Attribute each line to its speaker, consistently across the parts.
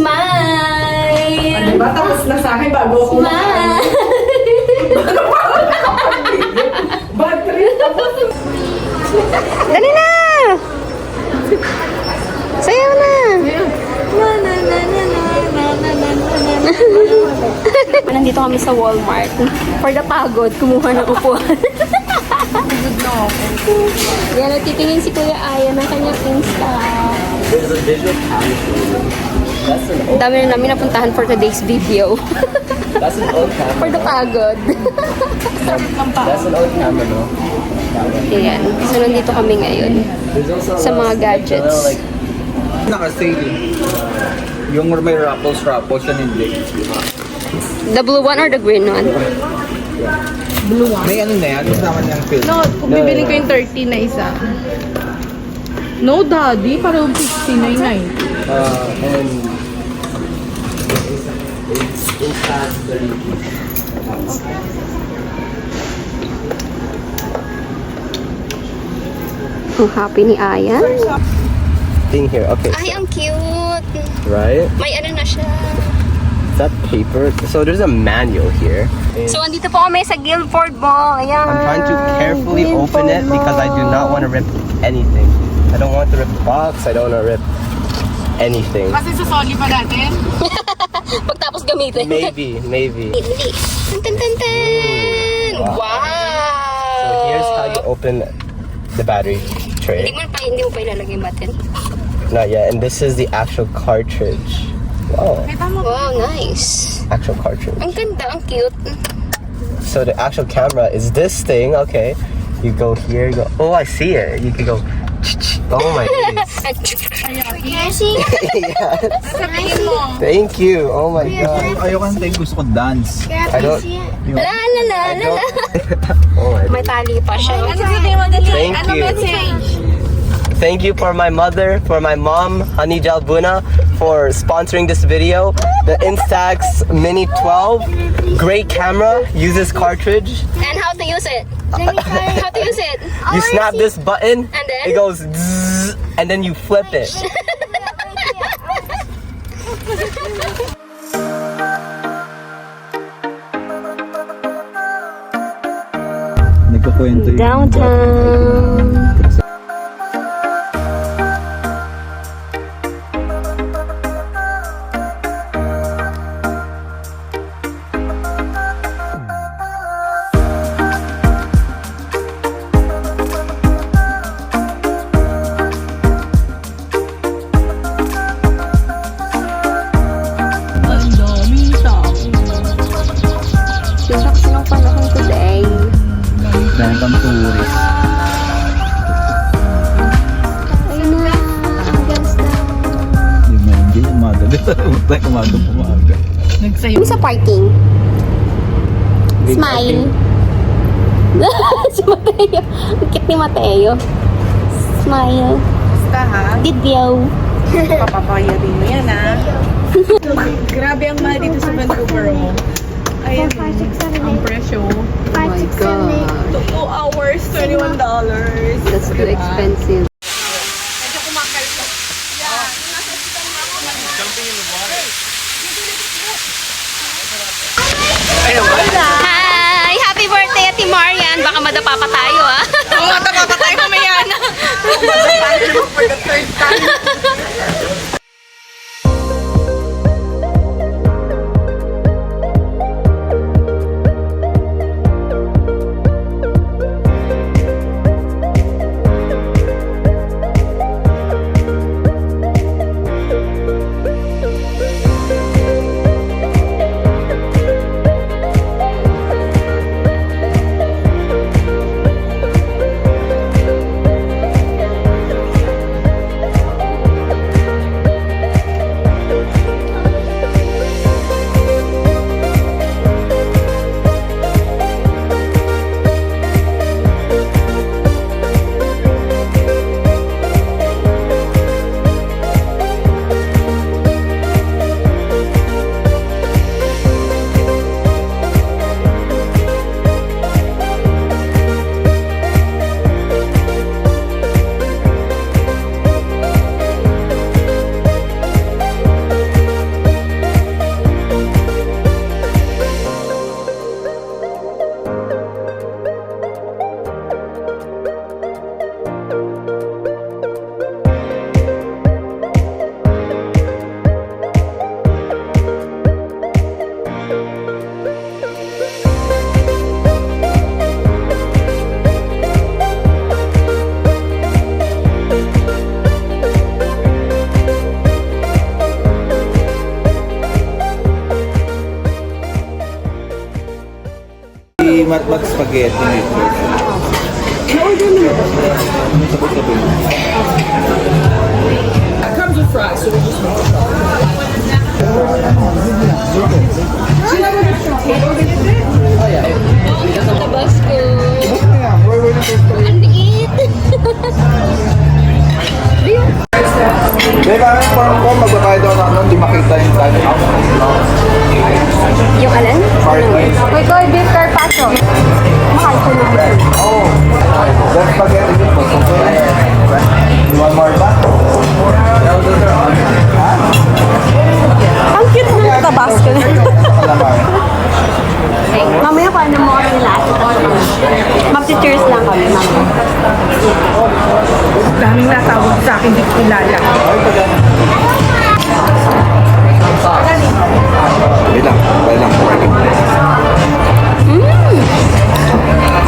Speaker 1: Smile!
Speaker 2: Ano ba? Tapos na sa akin bago ako
Speaker 1: Smile!
Speaker 2: Bad trip.
Speaker 1: Dali na! Sayaw na! Nandito kami sa Walmart. For the pagod, kumuha ng upuan.
Speaker 2: Good na ako.
Speaker 1: Yan, nagtitingin si Kuya Aya ng kanyang Insta.
Speaker 3: There's a visual camera. That's an
Speaker 1: Ang
Speaker 3: old,
Speaker 1: dami na namin napuntahan for today's video.
Speaker 3: that's an old camera.
Speaker 1: For the pagod.
Speaker 3: That's an old camera, no?
Speaker 1: Ayan. So, nandito kami ngayon
Speaker 3: There's also
Speaker 1: sa mga gadgets.
Speaker 4: Naka-sale. Yung may Rapples, yan hindi.
Speaker 1: The blue one or the green one?
Speaker 4: May ano na yan, kasama niyang film.
Speaker 2: No, kung bibili ko yung 30 na isa. No, daddy. Parang 59.90.
Speaker 3: And it's past 30.
Speaker 1: Ang happy ni Aya.
Speaker 3: Thing here, okay,
Speaker 1: Ay, ang cute.
Speaker 3: right?
Speaker 1: May ano na siya.
Speaker 3: Is that paper? So there's a manual here.
Speaker 1: So, andito po kami sa Guilford Mall. Ayan.
Speaker 3: I'm trying to carefully open it because I do not want to rip anything. I don't want to rip the box. I don't want to rip anything.
Speaker 2: Kasi susoli pa natin.
Speaker 1: Pagtapos gamitin.
Speaker 3: Maybe.
Speaker 1: Tan tan tan tan. Wow.
Speaker 3: So here's how you open the battery tray.
Speaker 1: Hindi mo pa ilalagay yung button.
Speaker 3: Not yet. And this is the actual cartridge. Wow.
Speaker 1: Wow, nice.
Speaker 3: Actual cartridge.
Speaker 1: Ang ganda, ang cute.
Speaker 3: So the actual camera is this thing. Okay. You go here. You go. Oh, I see it. You can go. Oh my goodness. Yeah.
Speaker 2: Sabihin mo.
Speaker 3: Thank you. Oh my god.
Speaker 4: Ayoko ang tayo, gusto ko dance.
Speaker 3: I don't.
Speaker 1: La la la la la.
Speaker 3: Oh my.
Speaker 1: May tali pa siya.
Speaker 2: Ano sabihin mo dali?
Speaker 3: Thank
Speaker 2: Ano
Speaker 3: you.
Speaker 2: message?
Speaker 3: Thank you for my mother, for my mom, Honey Jalbuna, for sponsoring this video. The Instax Mini 12, great camera, uses cartridge.
Speaker 1: And how to use it? How to use it?
Speaker 3: You snap this button,
Speaker 1: And then?
Speaker 3: it goes zzz, and then you flip it.
Speaker 4: Nagkakwento yun.
Speaker 1: Downtown.
Speaker 2: Ang daming tao.
Speaker 1: Ganda kasi ng panahon today.
Speaker 4: Dahil kang tourist.
Speaker 1: Ayun na. Ang ganda.
Speaker 4: Yung hindi umaga. Tayo umaga.
Speaker 2: Nagsayo.
Speaker 1: Yung sa parking. Smile. Si Mateo. Ang cute ni Mateo. Smile.
Speaker 2: Basta ha.
Speaker 1: Video.
Speaker 2: Papapayarin mo yan ha. Grabe ang mahal dito sa Vancouver. Oh. Ayan. Ang presyo.
Speaker 1: Oh my God.
Speaker 2: 2 hours, $21.
Speaker 1: That's too expensive.
Speaker 2: Medyo kumakalto. Yeah.
Speaker 1: Hi! Happy birthday, Ate Marian. Baka madapa pa tayo, ah.
Speaker 2: Oo, tapapatay mo yan. For the third time.
Speaker 4: mat spaghetti.
Speaker 2: Na-order mo na ba?
Speaker 4: Sabay-sabay.
Speaker 2: It comes with fries, so we just want
Speaker 1: Tabasco.
Speaker 4: Where
Speaker 1: Ang liit.
Speaker 4: Hindi kami parang ko, magbabayad ako ng hindi makita yung time out.
Speaker 1: Yung alin?
Speaker 4: Partner.
Speaker 1: Wait, ko, beef carpaccio. Mahal ko naman.
Speaker 4: Oh, that's spaghetti din po. You want more ba? Ha?
Speaker 1: Ang cute ng Tabasco.
Speaker 4: Malamang.
Speaker 1: Mamaya ko ano mo kami lahat. Mag-cheers lang kami, mama.
Speaker 2: daming natawag sa akin, di ko kilala.
Speaker 4: Wait lang.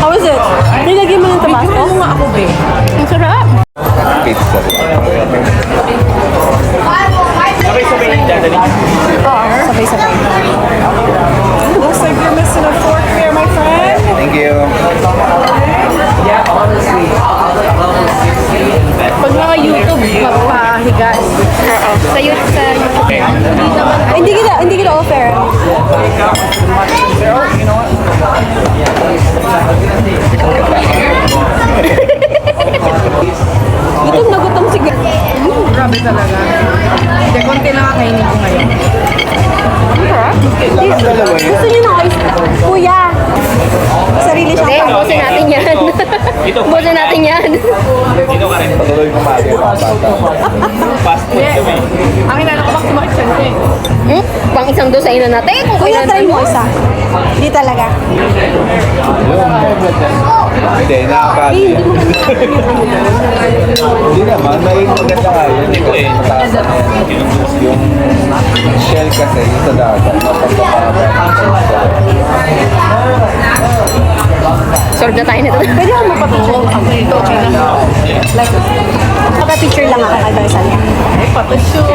Speaker 1: How is it? Nilagyan mo ng Tabasco?
Speaker 2: Ano nga ako, be?
Speaker 1: Ang sarap.
Speaker 4: Pizza.
Speaker 1: Oo, sabay-sabay.
Speaker 2: Looks like you're missing a fork there, my friend.
Speaker 4: Thank you.
Speaker 2: Pag mga YouTube, mapahiga.
Speaker 1: Oo. Sa YouTube. Hindi kita offer. Gutom na gutom si
Speaker 2: Grabe talaga. Hindi, konti lang kakainin ko ngayon.
Speaker 1: Gusto niyo ng oyster? Kuya! Sarili siyang
Speaker 5: Hindi, bosin natin yan. Bosin natin yan.
Speaker 4: Patuloy kumain yung mga bata.
Speaker 2: Ang inala ko bang sumakit siya eh.
Speaker 5: Pang isang doon sa ina natin. Kung
Speaker 1: Kuya,
Speaker 5: kailan
Speaker 1: try mo isa. Hindi talaga.
Speaker 4: Hindi, nakakali. Hindi naman, may maganda nga yun. Mataas na yan. Yung shell kasi, yung sa dagat, mapagpapaba.
Speaker 5: Solve na tayo nito.
Speaker 1: Pwede ako magpa-picture.
Speaker 2: Ito, okay na.
Speaker 1: Like, magpa-picture lang ako kay Doysan.
Speaker 2: Photoshoot.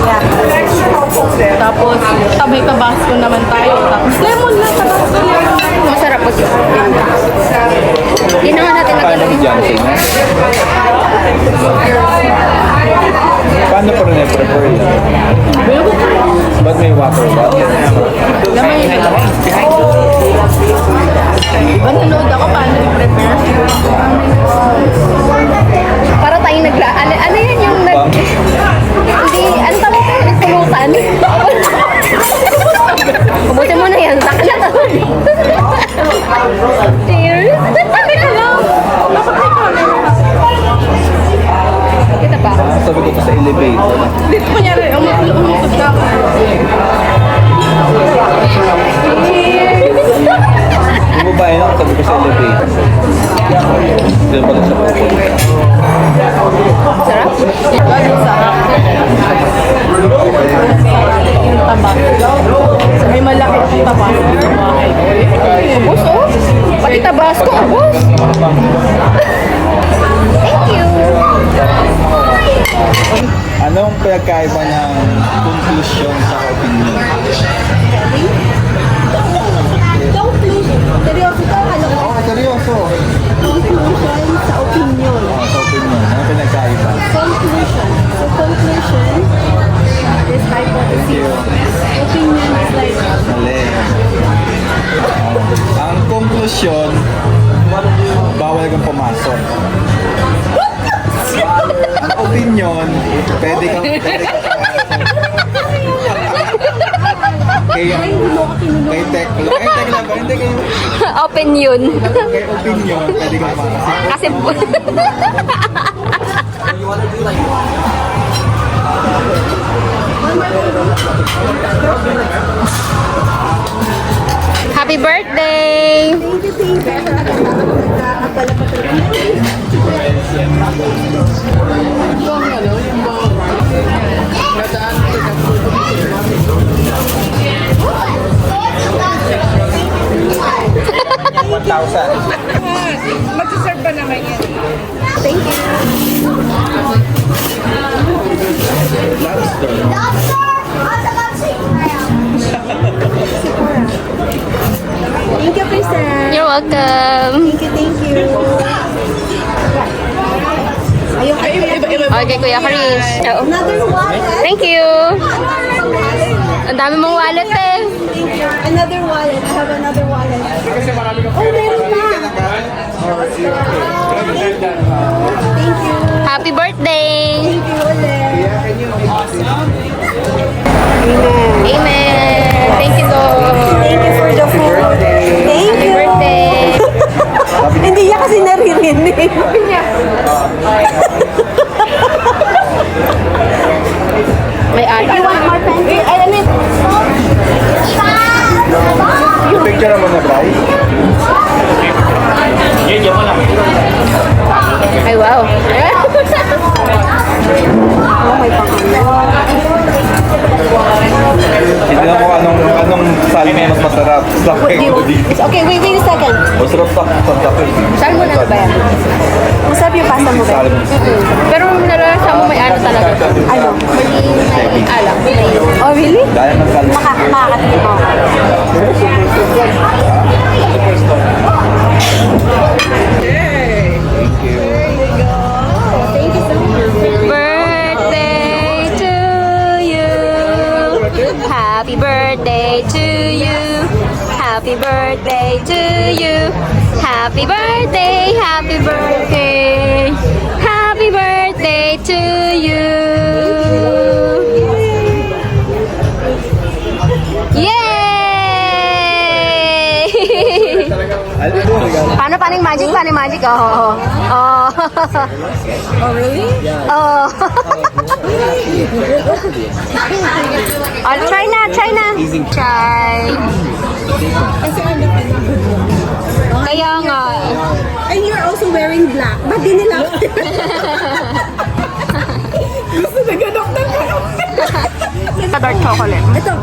Speaker 1: Yeah.
Speaker 2: Tapos, tabay Tabasco naman tayo. Tapos, lemon na, Tabasco lemon.
Speaker 5: Masarap po. Hindi na nga natin
Speaker 4: Paano ni Johnson? Paano pa rin i-prepare yun? Ba't may water ba?
Speaker 2: Lamay yun ito. Diba nanood ako paano i-prepare?
Speaker 5: Para tayong ano yan yung hindi, ano tawag ko? Nagpulutan. Ubusin mo na yan. Saka na to. Cheers. Sabi ka lang. Kita ba?
Speaker 4: Sabi ko pa sa elevator.
Speaker 2: Dito kunyari, umukot ka ako.
Speaker 4: Bumaba yun ako, sabi ko sa elevator. Doon pala sa pupunta.
Speaker 5: Sarap?
Speaker 2: Ganun sarap. Yung Tabasco. May malaki yung Tabasco.
Speaker 5: Ubus oh. Pati Tabasco, ubus. Thank you.
Speaker 4: Anong pinagkaiba ng conclusion sa opinion?
Speaker 1: Seryoso ka, ano ko?
Speaker 4: Oh, seryoso.
Speaker 1: Conclusion sa opinion.
Speaker 4: Oh, sa opinion. Anong pinagkaiba?
Speaker 1: Conclusion. So, conclusion is hypothesis. Opinion is like,
Speaker 4: Mali. Ang conclusion, bawal kang pumasok. Ang opinion, pwede kang kay Tekla. Kay Tekla ba? Hindi kayo.
Speaker 5: Opinion.
Speaker 4: Kay opinion, pwede kang pumasok.
Speaker 5: Kasi Happy birthday!
Speaker 2: Mag-serve ba naman yan?
Speaker 1: thank you, Kristen.
Speaker 5: You're welcome. welcome.
Speaker 1: Thank you.
Speaker 5: Okay, Kuya Chris. Oo.
Speaker 1: Another wallet.
Speaker 5: Thank you. Ang dami mong wallet eh.
Speaker 1: Another wallet. I have another wallet. Oh, meron pa. Thank you.
Speaker 5: Happy birthday.
Speaker 1: Thank you ulit.
Speaker 5: Amen. Thank you, Lord.
Speaker 1: Thank you for the food. Thank
Speaker 5: Happy
Speaker 1: you.
Speaker 5: birthday.
Speaker 1: Hindi niya kasi naririnig.
Speaker 5: May ate.
Speaker 1: You want more pencil? I need...
Speaker 4: Picture naman na, Bryce.
Speaker 5: Ay, wow.
Speaker 4: Hindi na ko anong sali mo mas masarap. Sakay ko dito.
Speaker 1: Okay, wait a second.
Speaker 4: Masarap sakay.
Speaker 5: Saan mo na ba yan?
Speaker 1: Masarap yung pasta mo ba?
Speaker 4: Sali mo.
Speaker 5: Pero nalalasan mo may ano talaga.
Speaker 1: Ano?
Speaker 5: May alak.
Speaker 1: Oh, really?
Speaker 4: Dahil ng sali.
Speaker 1: Makakatikim ako.
Speaker 5: Birthday to you. Happy birthday to you. Happy birthday to you. Happy birthday, happy birthday. Happy birthday to you. Yay! Paano paning magic? Paning magic? Oh. Oh.
Speaker 1: Oh, really?
Speaker 5: Oh. Oh, try na, try na. Try. Kaya nga.
Speaker 1: And you're also wearing black. Ba't di nila? Gusto na ganok na ganok.
Speaker 5: Dark chocolate.
Speaker 1: Ito.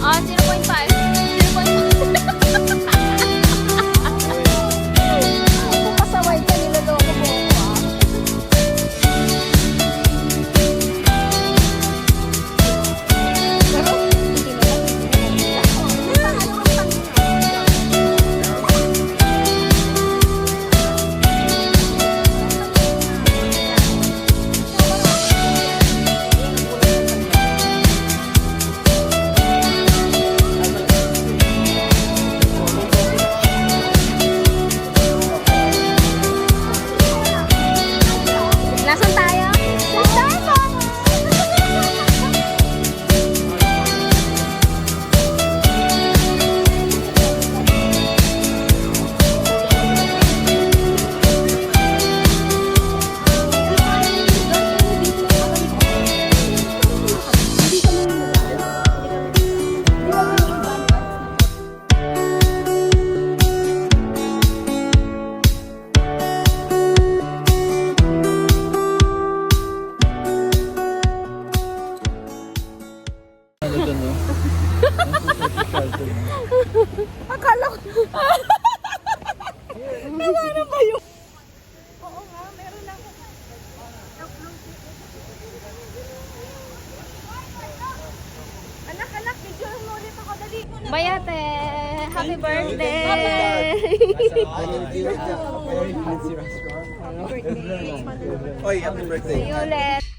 Speaker 5: Ah, 0.5. 0.5. Pasaway ka, niloloko mo ako ah. Nasaan tayo? Sa Starbucks!
Speaker 1: Akala ko. Nawanan ba yun? Oo nga, meron lang. Anak, video mo ulit ako. Dali.
Speaker 5: Bayate! Happy birthday!
Speaker 3: Oy, happy birthday.
Speaker 5: See you ulit!